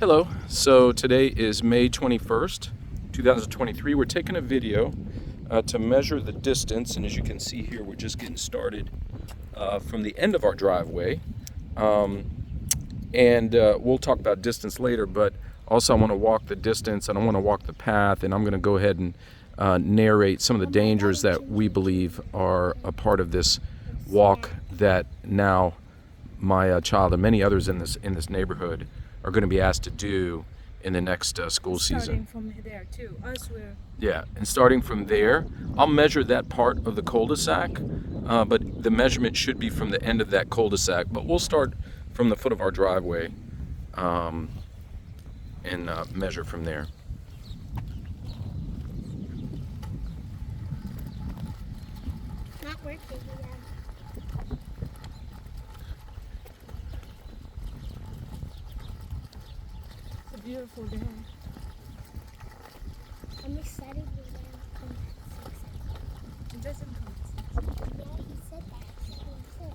Hello, so today is May 21st, 2023. We're taking a video to measure the distance, and as you can see here, we're just getting started from the end of our driveway. We'll talk about distance later, but also I want to walk the distance and I want to walk the path, and I'm going to go ahead and narrate some of the dangers that we believe are a part of this walk that now my child and many others in this neighborhood are going to be asked to do in the next school season. Starting from there too. Yeah, and starting from there, I'll measure that part of the cul-de-sac, but the measurement should be from the end of that cul-de-sac. But we'll start from the foot of our driveway and measure from there. Not working again. It's a beautiful day. I'm excited to come at 6. It doesn't come. Yeah, he said that. He said 6.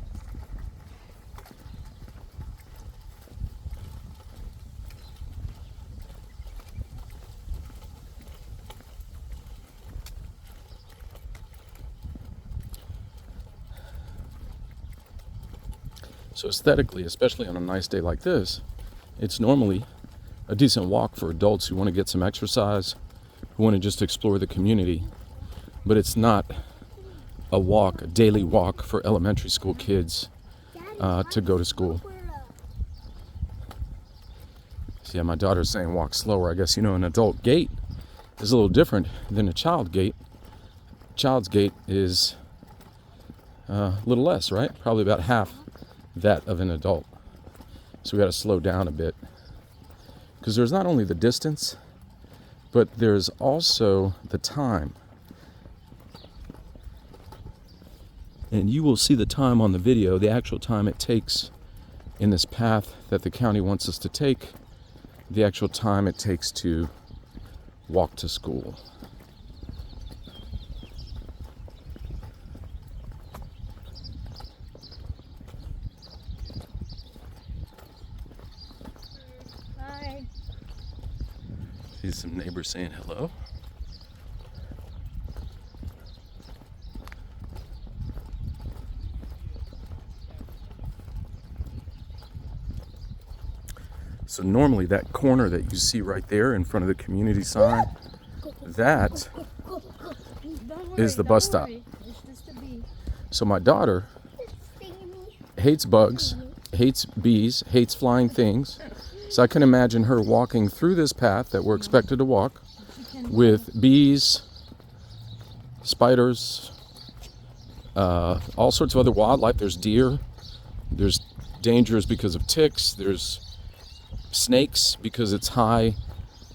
So aesthetically, especially on a nice day like this, it's normally a decent walk for adults who want to get some exercise, who want to just explore the community. But it's not a walk, a daily walk for elementary school kids to go to school. So yeah, my daughter's saying walk slower. I guess, an adult gait is a little different than a child gait. Child's gait is a little less, right? Probably about half that of an adult. So we got to slow down a bit, because there's not only the distance, but there's also the time. And you will see the time on the video, the actual time it takes in this path that the county wants us to take, the actual time it takes to walk to school. Hi. See some neighbors saying hello. So normally that corner that you see right there in front of the community sign, that is the bus stop. It's just a bee. So my daughter hates bugs, hates bees, hates flying things. So I can imagine her walking through this path that we're expected to walk with bees, spiders, all sorts of other wildlife. There's deer, there's dangers because of ticks, there's snakes because it's high,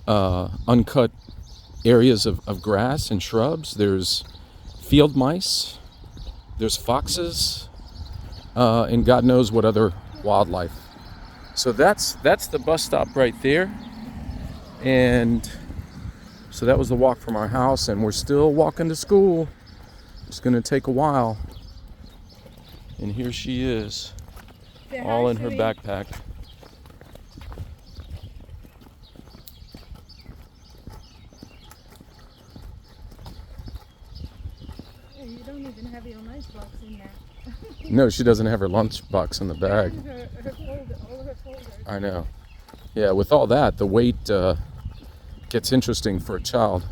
uncut areas of grass and shrubs. There's field mice, there's foxes, and God knows what other wildlife. So that's the bus stop right there. And so that was the walk from our house, and we're still walking to school. It's going to take a while. And here she is, all in her backpack. You don't even have your lunchbox in there. No, she doesn't have her lunchbox in the bag. Her folder, all her folders. I know. Yeah, with all that, the weight gets interesting for a child.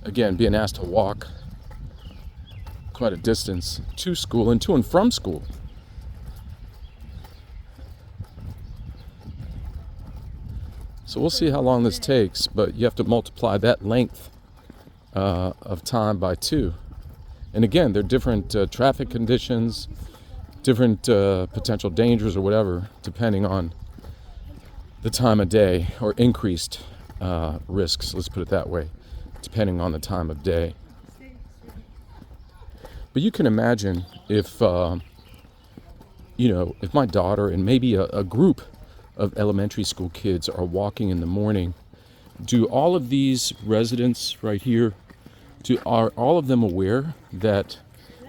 Again, being asked to walk quite a distance to school and to and from school. So we'll see how long this takes, but you have to multiply that length of time by 2. And again, there are different traffic conditions, different potential dangers or whatever, depending on the time of day, or increased risks, let's put it that way, depending on the time of day. But you can imagine if, if my daughter and maybe a group of elementary school kids are walking in the morning, do all of these residents right here, are all of them aware that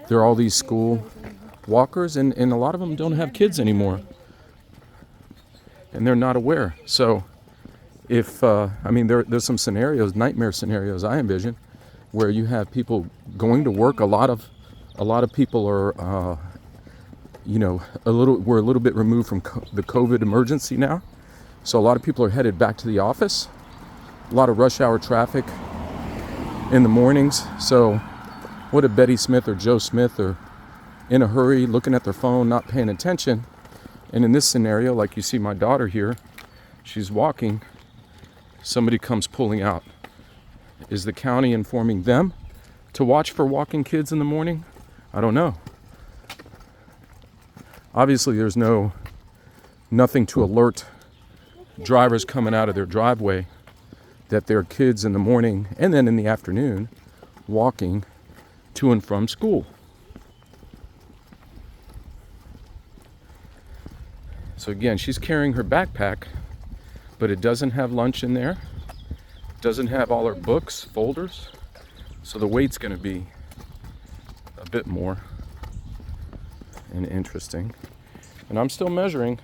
there are all these school walkers, and a lot of them don't have kids anymore? and they're not aware. So if I mean, there's some scenarios, nightmare scenarios I envision, where you have people going to work. A lot of people are we're a little bit removed from the COVID emergency now, so a lot of people are headed back to the office. A lot of rush hour traffic in the mornings. So what if Betty Smith or Joe Smith are in a hurry, looking at their phone, not paying attention? And in this scenario, like you see my daughter here, she's walking, somebody comes pulling out. Is the county informing them to watch for walking kids in the morning? I don't know. Obviously there's nothing to alert drivers coming out of their driveway that there are kids in the morning and then in the afternoon walking to and from school. So again, she's carrying her backpack, but it doesn't have lunch in there. Doesn't have all her books, folders. So the weight's going to be a bit more and interesting. And I'm still measuring.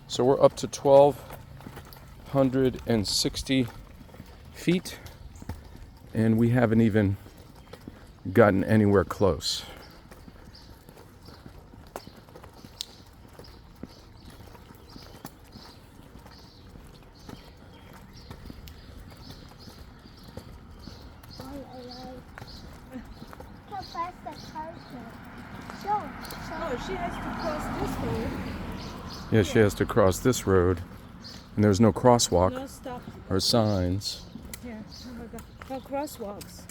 So we're up to 1,260 feet, and we haven't even gotten anywhere close. How fast the cars go. Show. Oh, she has to cross this road. Yeah, she has to cross this road, and there's no crosswalk No stop. or signs. Yeah. Oh my God. No crosswalks.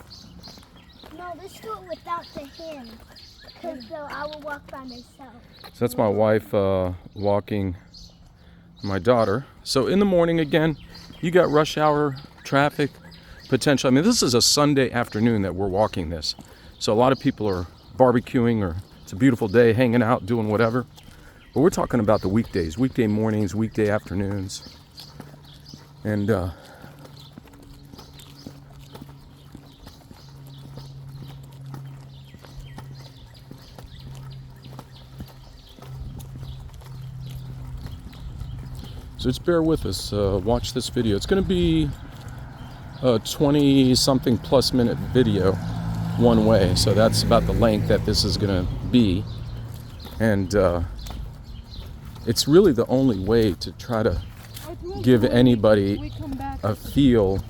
No, let's do it without the hand. Because I will walk by myself. So that's my wife walking my daughter. So in the morning, again, you got rush hour traffic potential. I mean, this is a Sunday afternoon that we're walking this. So a lot of people are barbecuing, or it's a beautiful day, hanging out, doing whatever. But we're talking about the weekdays, weekday mornings, weekday afternoons. And so just bear with us, watch this video. It's going to be a 20-something plus minute video one way. So that's about the length that this is going to be. And it's really the only way to try to give anybody a feel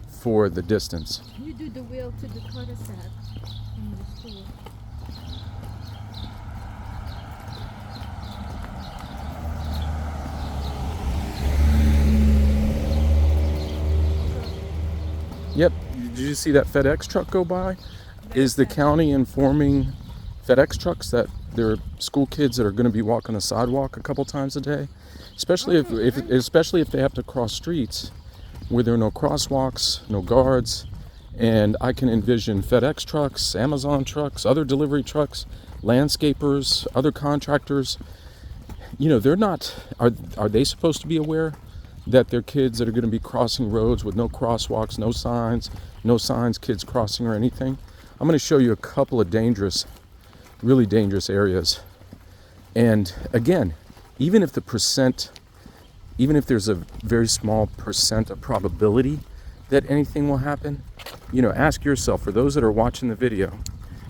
for the distance. You do the wheel to the cul-de-sac in the school. Yep. Did you see that FedEx truck go by? Is the county informing FedEx trucks that there are school kids that are going to be walking the sidewalk a couple times a day? Especially if they have to cross streets where there are no crosswalks, no guards. And I can envision FedEx trucks, Amazon trucks, other delivery trucks, landscapers, other contractors. You know, they're not, are they supposed to be aware that there are kids that are going to be crossing roads with no crosswalks, no signs, kids crossing or anything? I'm going to show you a couple of really dangerous areas. And again, even if there's a very small percent of probability that anything will happen, you know, ask yourself, for those that are watching the video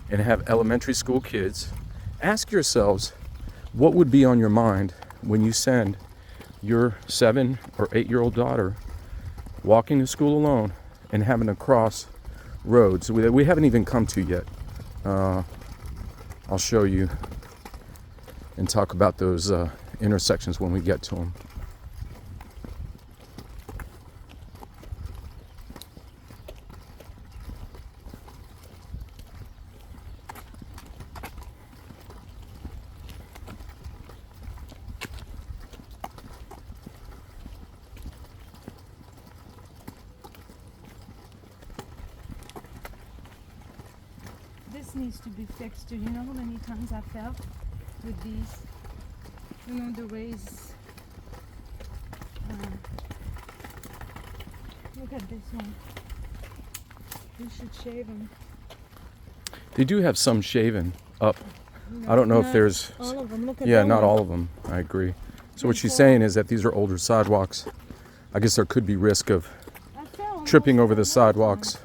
and have elementary school kids, ask yourselves, what would be on your mind when you send your 7 or 8-year-old daughter walking to school alone and having to cross roads we haven't even come to yet? I'll show you and talk about those intersections when we get to them. This needs to be fixed too. You know how many times I fell with these? You know, the ways. Look at this one. You should shave them. They do have some shaven up. I don't know if there's... all of them. Look at Yeah, that not one. all of them. I agree. So what she's saying is that these are older sidewalks. I guess there could be risk of I fell tripping over almost the all time. sidewalks.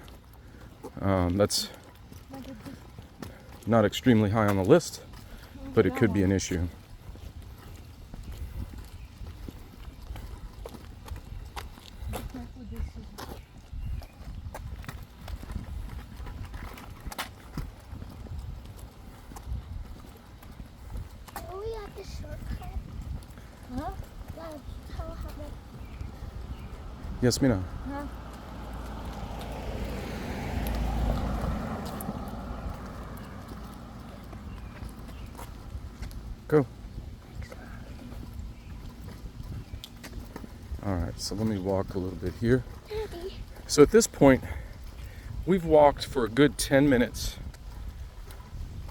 That's Look at this. not extremely high on the list, but it That could be one. an issue. Look what this is. Are we at the shortcut? Huh? Dad, tell how much. Yes, Mina. Huh? Go. All right, so let me walk a little bit here. Daddy. So at this point, we've walked for a good 10 minutes,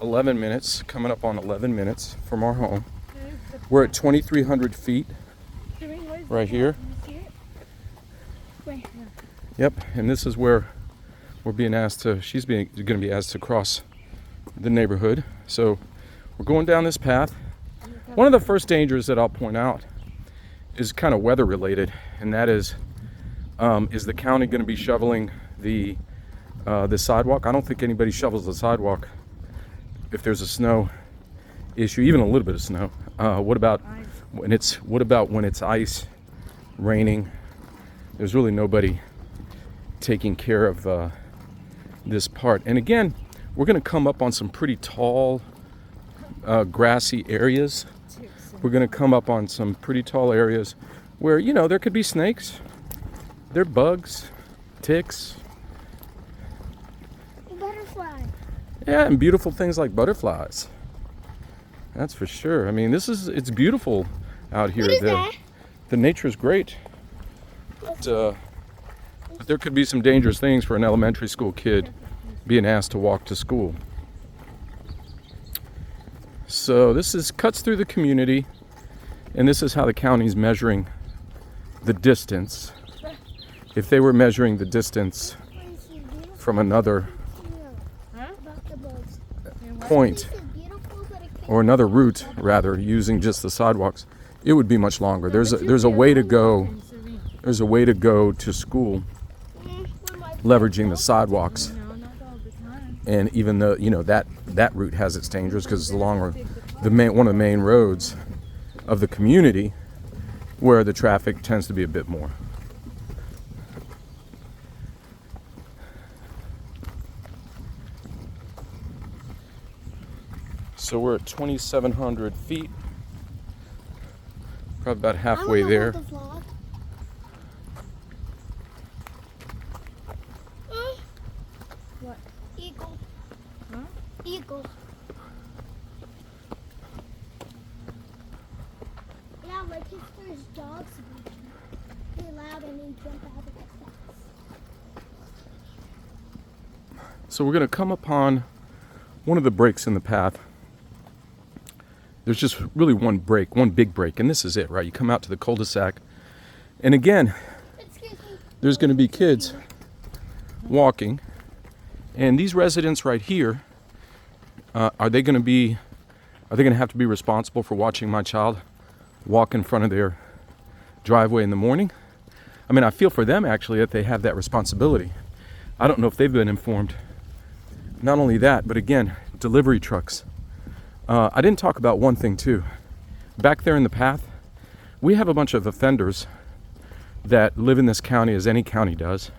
11 minutes, coming up on 11 minutes from our home. There's the We're at 2,300 feet Shereen, where's the right path? here. You see it? Wait. Yep, and this is where we're being asked to, going to be asked to cross the neighborhood. So we're going down this path. One of the first dangers that I'll point out is kind of weather related, and that is the county going to be shoveling the sidewalk? I don't think anybody shovels the sidewalk if there's a snow issue, even a little bit of snow. What about Ice. when it's ice, raining? There's really nobody taking care of this part. And again, we're going to come up on some pretty tall, grassy areas. Ticks. We're going to come up on some pretty tall areas where, you know, there could be snakes, there are bugs, ticks, Butterfly. yeah, and beautiful things like butterflies. That's for sure. I mean, it's beautiful out here. What is that? The nature's great. But there could be some dangerous things for an elementary school kid being asked to walk to school. So this cuts through the community, and this is how the county's measuring the distance. If they were measuring the distance This is beautiful. from another Huh? About the bugs. And what? point This is beautiful, but it can't. or another route, rather, using just the sidewalks, it would be much longer. There's a way to go. Shereen. There's a way to go to school When my leveraging the sidewalks. No, not all the time. And even though, you know, that route has its dangers because it's along one of the main roads of the community where the traffic tends to be a bit more. So we're at 2,700 feet, probably about halfway there. What? Eagle. Huh? Eagle. Yeah, like if there's dogs, they loud and they jump out of the fence. So we're going to come upon one of the breaks in the path. There's just really one big break, and this is it, right? You come out to the cul-de-sac, and again, Excuse me. there's going to be kids walking, and these residents right here, are they going to have to be responsible for watching my child walk in front of their driveway in the morning? I mean, I feel for them actually that they have that responsibility. I don't know if they've been informed. Not only that, but again, delivery trucks. I didn't talk about one thing too. Back there in the path, we have a bunch of offenders that live in this county, as any county does.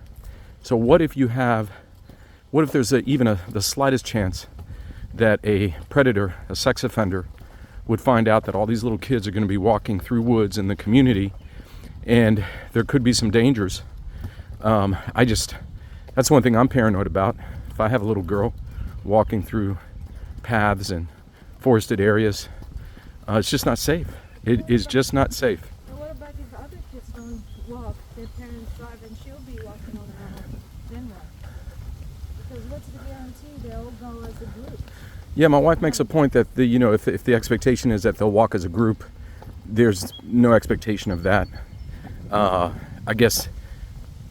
So what if there's the slightest chance that a predator, a sex offender, would find out that all these little kids are going to be walking through woods in the community, and there could be some dangers. That's one thing I'm paranoid about. If I have a little girl walking through paths and forested areas, it's just not safe. It is just not safe. And what about if other kids don't walk, their parents drive, and she'll be walking on her own? Then what? Because what's the guarantee they'll go as a group? Yeah, my wife makes a point that if the expectation is that they'll walk as a group, there's no expectation of that. I guess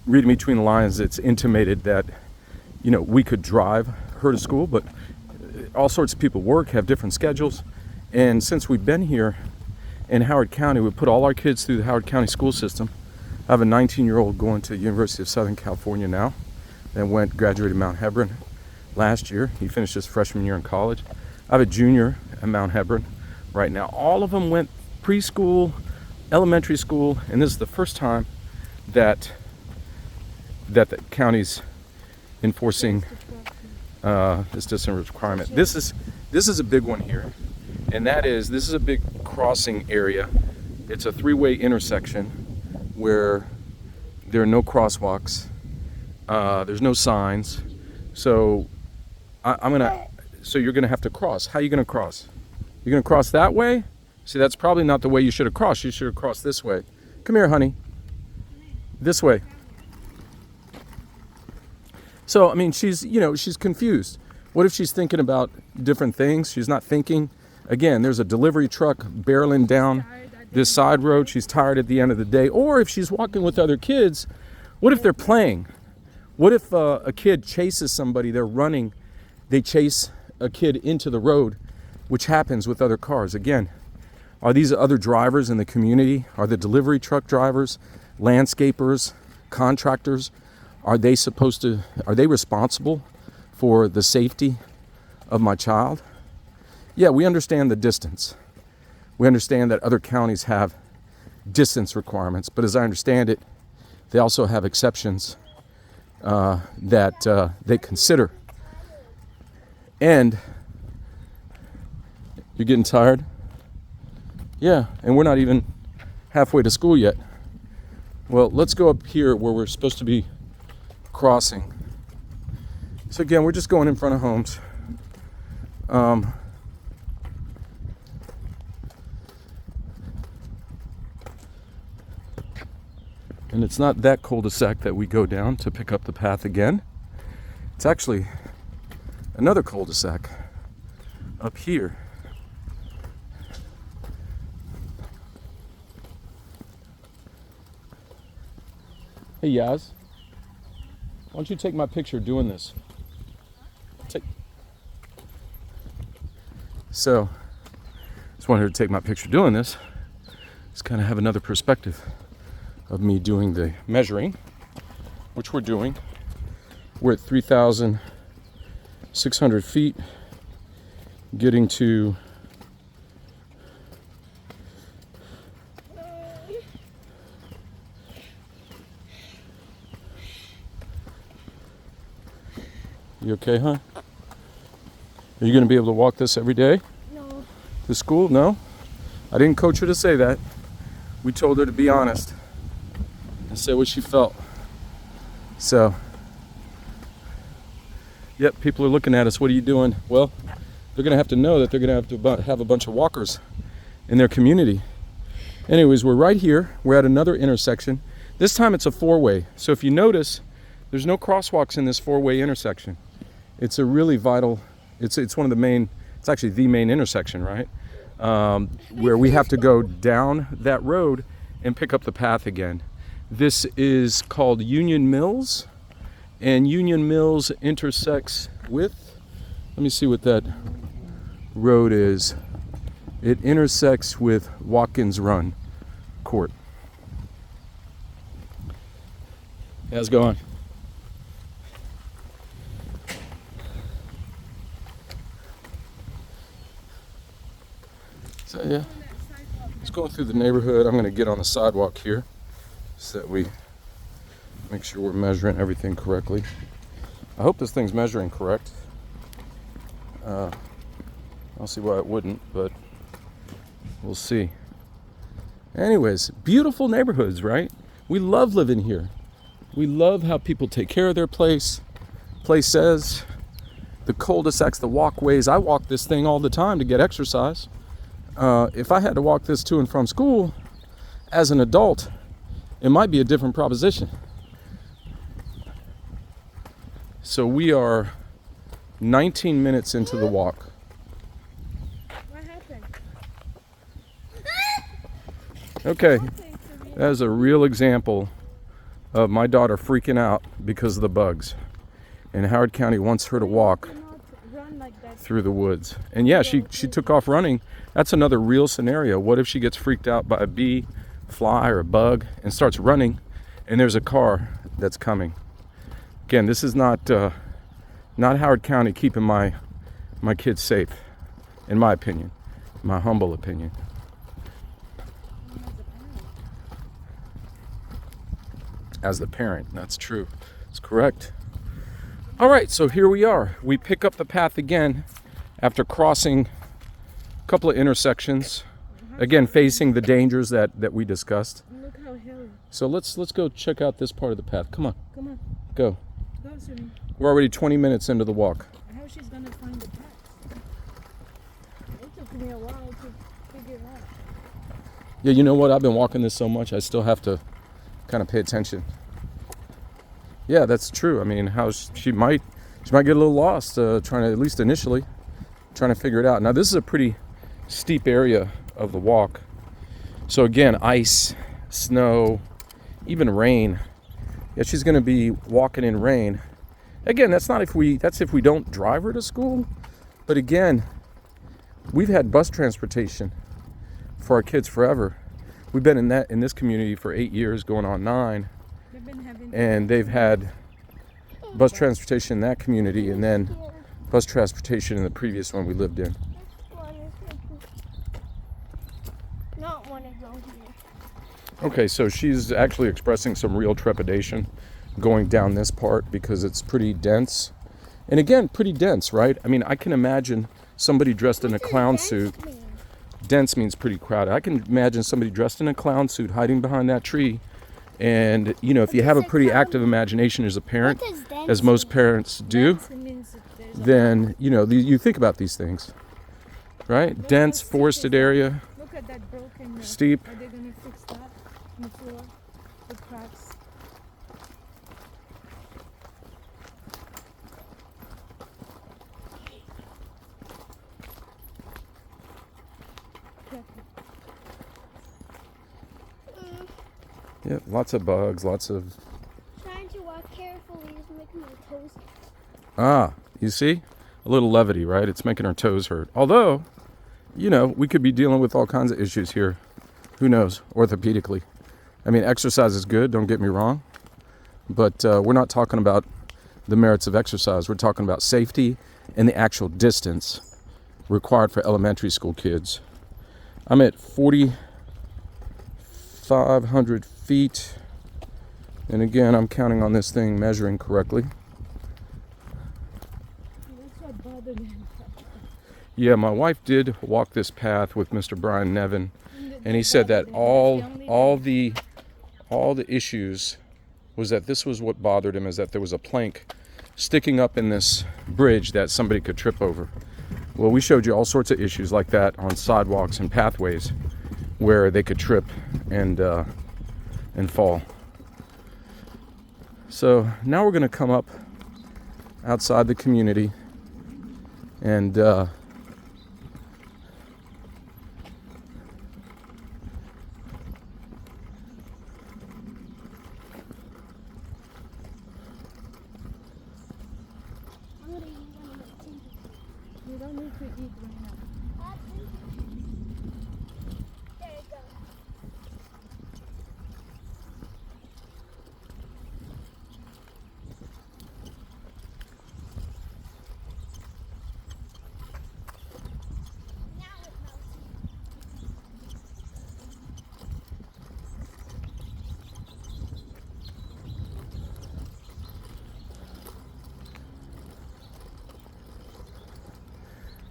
reading between the lines, it's intimated that we could drive her to school, but all sorts of people work, have different schedules, and since we've been here in Howard County. We put all our kids through the Howard County school system. I have a 19-year-old going to the University of Southern California now, and graduated Mount Hebron last year. He finished his freshman year in college. I have a junior at Mount Hebron right now. All of them went preschool, elementary school, and this is the first time that the county's enforcing this distance requirement. This is a big one here, and that is, this is a big crossing area. It's a three-way intersection where there are no crosswalks, there's no signs, so so you're gonna have to cross. How are you gonna cross? You're gonna cross that way? See, that's probably not the way you should have crossed. You should have crossed this way. Come here, honey. This way. So, I mean, she's confused. What if she's thinking about different things? She's not thinking. Again, there's a delivery truck barreling down this side road. She's tired at the end of the day. Or if she's walking with other kids, what if they're playing? What if a kid chases somebody, they're running, they chase a kid into the road, which happens with other cars. Again, are these other drivers in the community? Are the delivery truck drivers, landscapers, contractors, are they responsible for the safety of my child? Yeah, we understand the distance. We understand that other counties have distance requirements, but as I understand it, they also have exceptions that they consider. And you're getting tired? Yeah, and we're not even halfway to school yet. Well, let's go up here where we're supposed to be crossing. So again, we're just going in front of homes. And it's not that cul-de-sac that we go down to pick up the path again. It's actually another cul-de-sac up here. Hey Yaz, why don't you take my picture doing this? So, just wanted her to take my picture doing this. Just kind of have another perspective of me doing the measuring, which we're doing. We're at 3,600 feet, getting to You okay, huh? Are you going to be able to walk this every day? No. To school? No? I didn't coach her to say that. We told her to be honest and say what she felt. So, yep, people are looking at us. What are you doing? Well, they're going to have to know that they're going to have a bunch of walkers in their community. Anyways, we're right here. We're at another intersection. This time it's a four-way. So if you notice, there's no crosswalks in this four-way intersection. It's a really vital, it's one of the main, it's actually the main intersection, right? Where we have to go down that road and pick up the path again. This is called Union Mills, and Union Mills intersects with, let me see what that road is. It intersects with Watkins Run Court. How's it going? So yeah, just going through the neighborhood. I'm going to get on the sidewalk here so that we make sure we're measuring everything correctly. I hope this thing's measuring correct. I'll see why it wouldn't, but we'll see. Anyways, beautiful neighborhoods, right? We love living here. We love how people take care of their places, the cul-de-sacs, the walkways. I walk this thing all the time to get exercise. If I had to walk this to and from school as an adult, it might be a different proposition. So we are 19 minutes into the walk. What happened? Okay, that is a real example of my daughter freaking out because of the bugs. And Howard County wants her to walk You cannot run like that through the woods. And yeah, she took off running. That's another real scenario. What if she gets freaked out by a bee, fly, or a bug and starts running, and there's a car that's coming? Again, this is not Howard County keeping my kids safe, in my opinion, my humble opinion. As the parent, that's true. It's correct. All right, so here we are. We pick up the path again after crossing a couple of intersections. Again, facing the dangers that we discussed. Look how hilly. So let's go check out this part of the path. Come on, Come on, go. go swimming. We're already 20 minutes into the walk. How she's gonna find the path? It took me a while to figure it out. Yeah, you know what? I've been walking this so much, I still have to kind of pay attention. Yeah, that's true. I mean, how she might get a little lost trying to, at least initially, trying to figure it out. Now, this is a pretty steep area of the walk. So again, ice, snow, even rain. Yeah, she's going to be walking in rain. Again, that's if we don't drive her to school. But again, we've had bus transportation for our kids forever. We've been in this community for 8 years, going on 9. And they've had bus transportation in that community, and then bus transportation in the previous one we lived in. Not want to go here. Okay, so she's actually expressing some real trepidation going down this part because it's pretty dense. And again, pretty dense, right? I mean, I can imagine somebody dressed in a clown suit. Dense means pretty crowded. I can imagine somebody dressed in a clown suit hiding behind that tree. And, you know, if you have a pretty active imagination as a parent, as most parents do, then, you know, you think about these things, right? Dense, forested area, Look at that broken steep. Are they gonna fix that on the floor? The cracks. Yeah, lots of bugs, lots of... Trying to walk carefully is making my toes. Ah, you see? A little levity, right? It's making her toes hurt. Although, you know, we could be dealing with all kinds of issues here. Who knows, orthopedically. I mean, exercise is good, don't get me wrong. But we're not talking about the merits of exercise. We're talking about safety and the actual distance required for elementary school kids. I'm at 4,500 feet. And again, I'm counting on this thing measuring correctly. That's what bothered me. Yeah, my wife did walk this path with Mr. Brian Nevin, and he said that all the issues was that this was what bothered him, is that there was a plank sticking up in this bridge that somebody could trip over. Well, we showed you all sorts of issues like that on sidewalks and pathways where they could trip and fall. So now we're going to come up outside the community and You don't need to eat right now. There you go. Now it melts.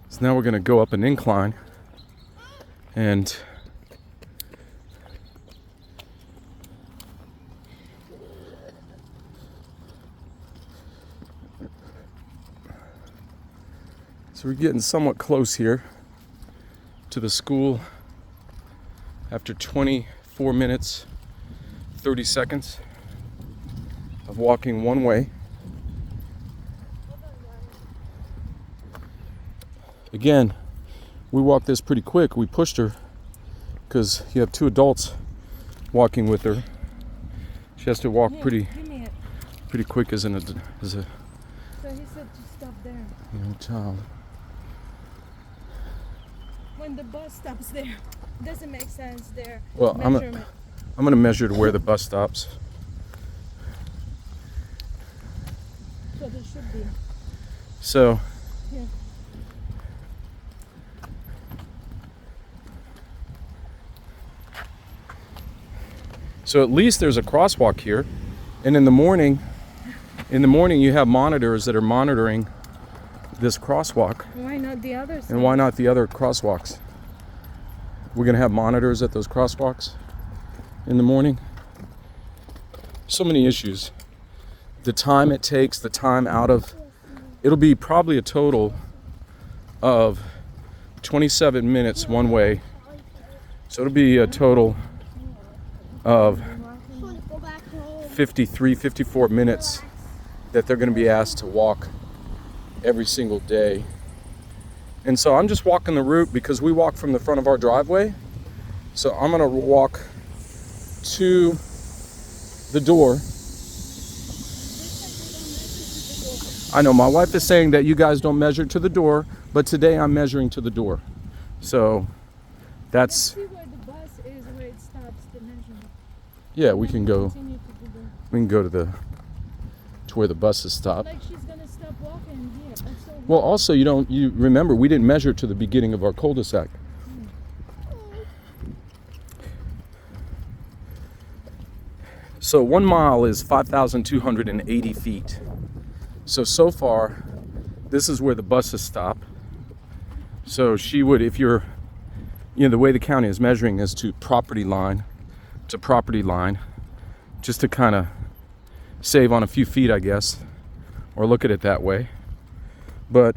so now we're going to go up an incline and so we're getting somewhat close here to the school after 24 minutes 30 seconds of walking one way. Again, we walked this pretty quick. We pushed her because you have 2 adults walking with her. She has to walk Here, pretty give me it. quick as a So he said to stop there. young child. when the bus stops there. It doesn't make sense there. Well, I'm going to measure to where the bus stops. So there should be. So, Yeah. so at least there's a crosswalk here. And in the morning you have monitors that are monitoring this crosswalk. Why not the other side? And why not the other crosswalks? We're going to have monitors at those crosswalks in the morning. So many issues. The time it takes, the time out of, it'll be probably a total of 27 minutes one way. So it'll be a total of 53, 54 minutes that they're going to be asked to walk every single day. And so I'm just walking the route because we walk from the front of our driveway. So I'm going to walk to the door. I know my wife is saying that you guys don't measure to the door, but today I'm measuring to the door. So that's, Let's see where the bus is, where it stops, the measurement. yeah, we can go Continue to do that. we can go to where the buses stop. Like she's gonna stop walking here. That's so Well, also you remember we didn't measure to the beginning of our cul-de-sac. So 1 mile is 5,280 feet. So far, this is where the buses stop. So she would, if you're, the way the county is measuring is to property line, just to kind of save on a few feet, I guess, or look at it that way. But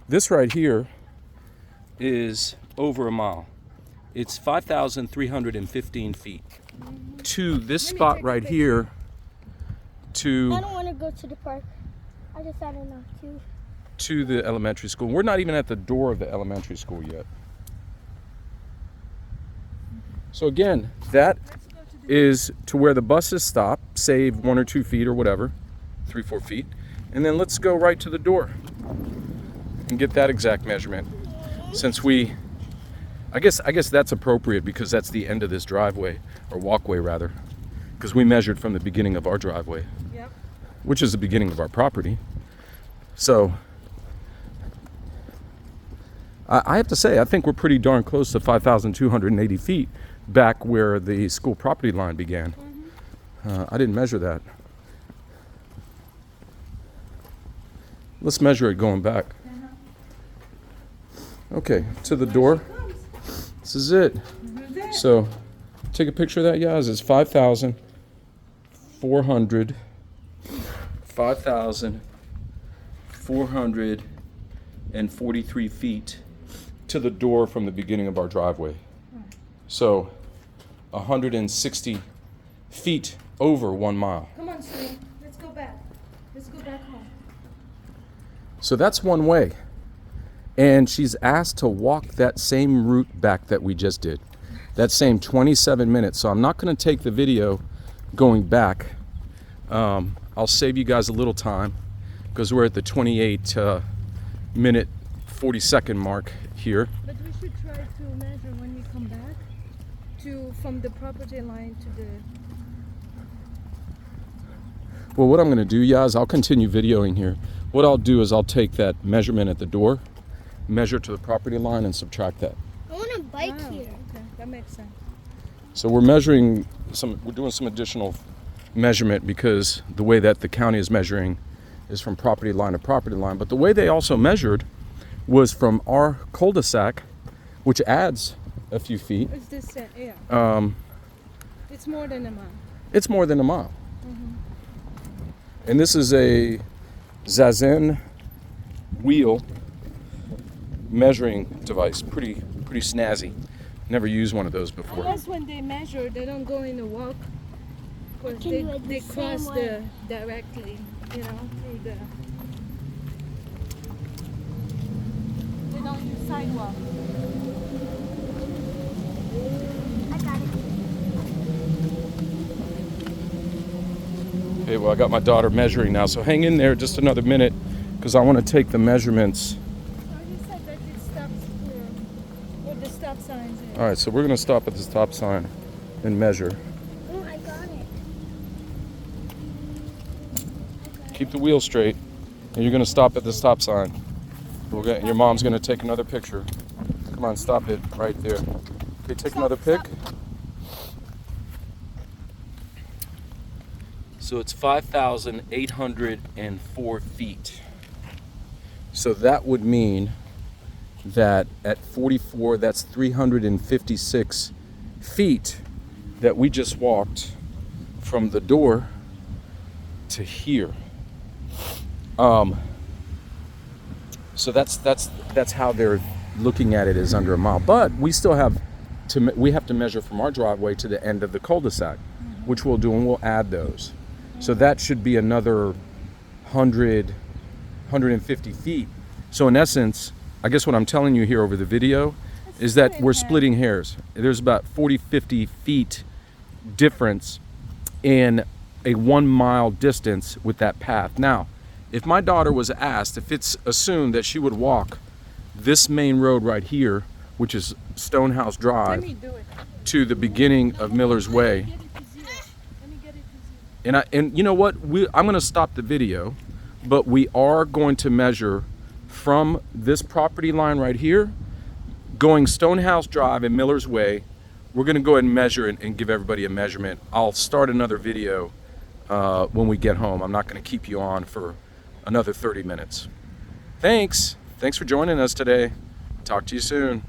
this right here is over a mile. It's 5,315 feet. To this spot take a right picture. here, to I don't want to go to the park. I just had enough too. to the elementary school. We're not even at the door of the elementary school yet. So again, that Let's go to the is to where the buses stop, save 1 or 2 feet or whatever, 3, 4 feet. And then let's go right to the door and get that exact measurement. Since I guess that's appropriate because that's the end of this driveway, or walkway rather, because we measured from the beginning of our driveway, Yep. which is the beginning of our property. So I have to say, I think we're pretty darn close to 5,280 feet back where the school property line began. I didn't measure that. Let's measure it going back. Okay, to the door. This is it. So take a picture of that, Yaz. It's 5,443 feet to the door from the beginning of our driveway. So 160 feet over 1 mile. Come on, Sue. Let's go back. Let's go back home. So that's one way. And she's asked to walk that same route back that we just did. That same 27 minutes. So I'm not going to take the video going back. I'll save you guys a little time because we're at the 28 minute 40-second mark here. But we should try to measure when we come back from the property line to the. Well, what I'm going to do, Yaz, I'll continue videoing here. What I'll do is I'll take that measurement at the door, measure to the property line, and subtract that. I want a bike Wow, here. okay, that makes sense. So we're doing some additional measurement because the way that the county is measuring is from property line to property line. But the way they also measured was from our cul-de-sac, which adds a few feet. It's this, yeah. It's more than a mile. It's more than a mile. And this is a Zazen wheel measuring device. Pretty snazzy. Never used one of those before. Unless when they measure, they don't go in a walk. Because Can you do it they the cross same the way? directly, through the. They don't use sidewalk. I got it. Okay, well, I got my daughter measuring now, so hang in there just another minute because I want to take the measurements. Oh, you said that it stops here. All right, so we're gonna stop at this stop sign and measure. Oh, I got it. Keep the wheel straight, and you're gonna stop at the stop sign. Your mom's gonna take another picture. Come on, stop it right there. Okay, take another pic. So it's 5,804 feet. So that would mean that at 44, that's 356 feet that we just walked from the door to here. So that's how they're looking at it, as under a mile. But we still have we have to measure from our driveway to the end of the cul-de-sac, which we'll do, and we'll add those. So that should be another 150 feet. So in essence, I guess what I'm telling you here over the video is that we're splitting hairs. There's about 50 feet difference in a 1 mile distance with that path. Now, if my daughter was asked, if it's assumed that she would walk this main road right here, which is Stonehouse Drive, to the beginning of Miller's Way, and you know what? I'm going to stop the video, but we are going to measure from this property line right here, going Stonehouse Drive and Miller's Way. We're going to go ahead and measure and give everybody a measurement. I'll start another video when we get home. I'm not going to keep you on for another 30 minutes. Thanks for joining us today. Talk to you soon.